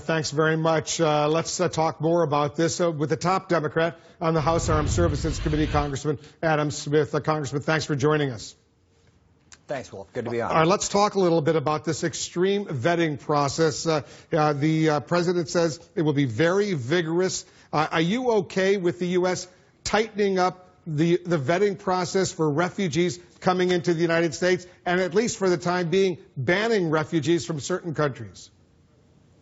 Thanks very much. Let's talk more about this with the top Democrat on the House Armed Services Committee, Congressman Adam Smith. Congressman, thanks for joining us. Thanks, Wolf. Good to be on. All right, let's talk a little bit about this extreme vetting process. The president says it will be very vigorous. Are you okay with the U.S. tightening up the vetting process for refugees coming into the United States, and at least for the time being, banning refugees from certain countries?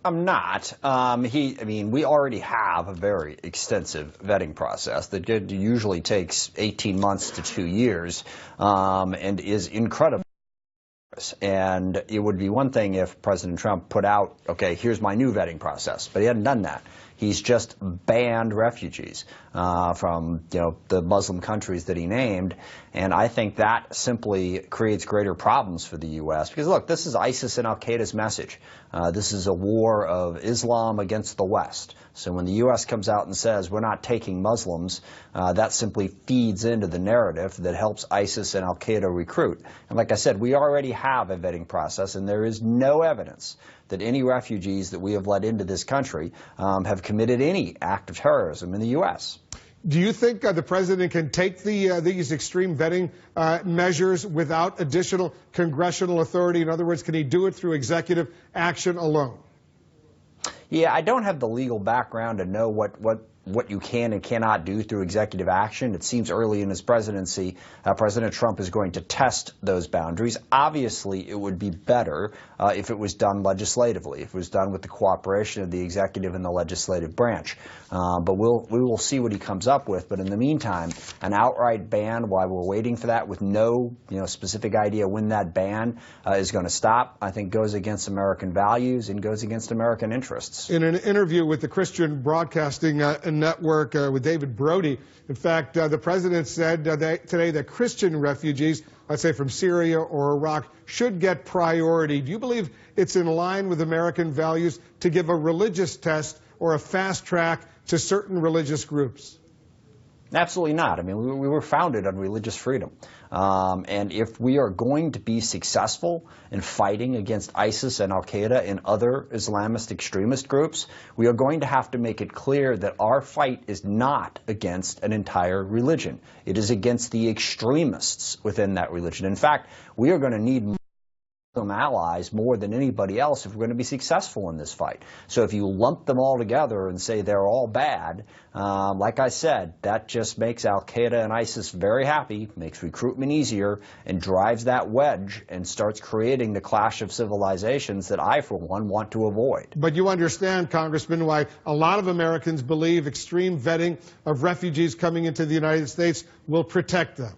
I'm not. We already have a very extensive vetting process that usually takes 18 months to 2 years and is incredible. And it would be one thing if President Trump put out, okay, here's my new vetting process, but he hadn't done that. He's just banned refugees from the Muslim countries that he named, and I think that simply creates greater problems for the U.S. because, look, this is ISIS and al-Qaeda's message. This is a war of Islam against the West. So when the U.S. comes out and says we're not taking Muslims, that simply feeds into the narrative that helps ISIS and al-Qaeda recruit. And like I said, we already have a vetting process, and there is no evidence that any refugees that we have let into this country have committed any act of terrorism in the U.S. Do you think the president can take these extreme vetting measures without additional congressional authority? In other words, can he do it through executive action alone? Yeah, I don't have the legal background to know what you can and cannot do through executive action. It seems early in his presidency, President Trump is going to test those boundaries. Obviously, it would be better if it was done legislatively, if it was done with the cooperation of the executive and the legislative branch. But we will see what he comes up with. But in the meantime, an outright ban while we're waiting for that with no specific idea when that ban is going to stop, I think goes against American values and goes against American interests. In an interview with the Christian Broadcasting Network with David Brody, in fact, the president said today that Christian refugees, let's say from Syria or Iraq, should get priority. Do you believe it's in line with American values to give a religious test or a fast track to certain religious groups? Absolutely not. I mean, we were founded on religious freedom. And if we are going to be successful in fighting against ISIS and al-Qaeda and other Islamist extremist groups, we are going to have to make it clear that our fight is not against an entire religion. It is against the extremists within that religion. In fact, we are going to need Muslim allies more than anybody else if we're going to be successful in this fight. So if you lump them all together and say they're all bad, like I said, that just makes al-Qaeda and ISIS very happy, makes recruitment easier, and drives that wedge and starts creating the clash of civilizations that I, for one, want to avoid. But you understand, Congressman, why a lot of Americans believe extreme vetting of refugees coming into the United States will protect them.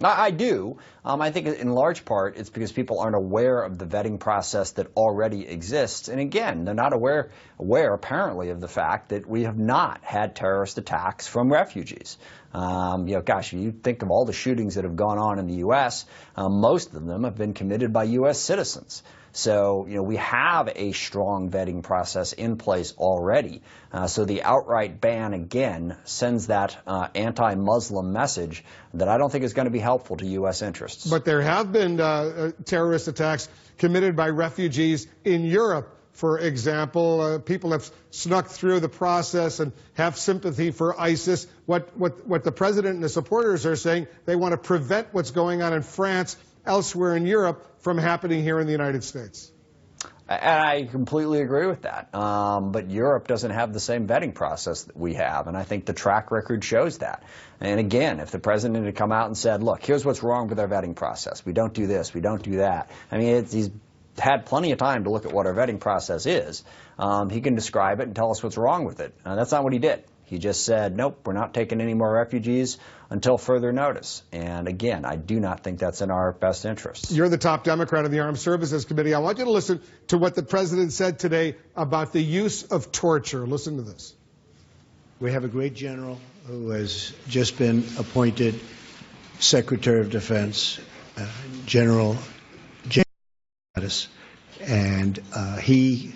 I do. I think in large part it's because people aren't aware of the vetting process that already exists. And again, they're not aware apparently of the fact that we have not had terrorist attacks from refugees. Gosh, you think of all the shootings that have gone on in the U.S., most of them have been committed by U.S. citizens. So, we have a strong vetting process in place already. So the outright ban, again, sends that anti-Muslim message that I don't think is going to be helpful to U.S. interests. But there have been terrorist attacks committed by refugees in Europe. For example, people have snuck through the process and have sympathy for ISIS. What the president and the supporters are saying, they want to prevent what's going on in France, elsewhere in Europe, from happening here in the United States. And I completely agree with that. But Europe doesn't have the same vetting process that we have, and I think the track record shows that. And again, if the president had come out and said, look, here's what's wrong with our vetting process. We don't do this, we don't do that. I mean, he's had plenty of time to look at what our vetting process is. He can describe it and tell us what's wrong with it. That's not what he did. He just said, nope, we're not taking any more refugees until further notice. And again, I do not think that's in our best interests. You're the top Democrat of the Armed Services Committee. I want you to listen to what the president said today about the use of torture. Listen to this. We have a great general who has just been appointed Secretary of Defense, General James, and he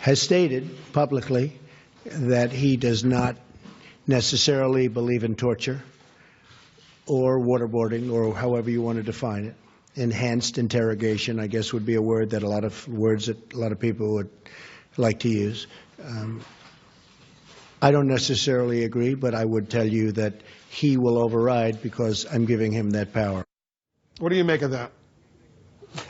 has stated publicly that he does not necessarily believe in torture or waterboarding, or however you want to define it. Enhanced interrogation, I guess, would be a word that a lot of people would like to use. I don't necessarily agree, but I would tell you that he will override because I'm giving him that power. What do you make of that?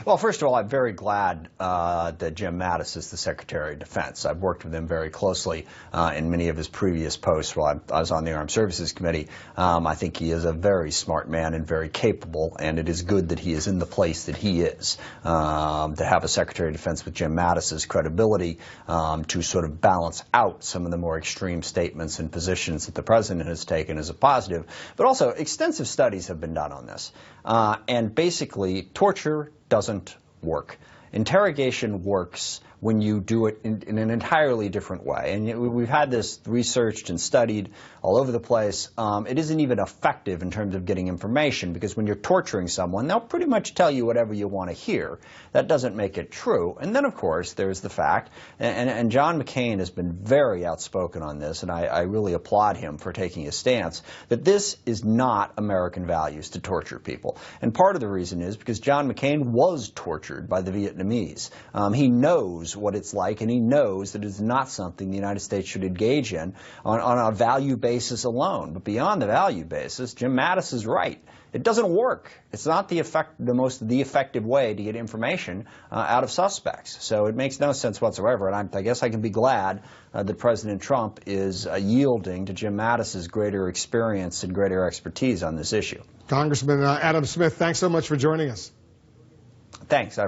Well, first of all, I'm very glad that Jim Mattis is the Secretary of Defense. I've worked with him very closely in many of his previous posts while I was on the Armed Services Committee. I think he is a very smart man and very capable, and it is good that he is in the place that he is. To have a Secretary of Defense with Jim Mattis's credibility to sort of balance out some of the more extreme statements and positions that the President has taken is a positive. But also, extensive studies have been done on this. And basically, torture doesn't work. Interrogation works when you do it in an entirely different way. And we've had this researched and studied all over the place. It isn't even effective in terms of getting information, because when you're torturing someone, they'll pretty much tell you whatever you want to hear. That doesn't make it true. And then, of course, there's the fact, and John McCain has been very outspoken on this, and I really applaud him for taking a stance, that this is not American values to torture people. And part of the reason is because John McCain was tortured by the Vietnamese. He knows what it's like, and he knows that it's not something the United States should engage in on a value basis alone. But beyond the value basis, Jim Mattis is right. It doesn't work. It's not the effective way to get information out of suspects. So it makes no sense whatsoever. And I guess I can be glad that President Trump is yielding to Jim Mattis's greater experience and greater expertise on this issue. Congressman Adam Smith, thanks so much for joining us. Thanks.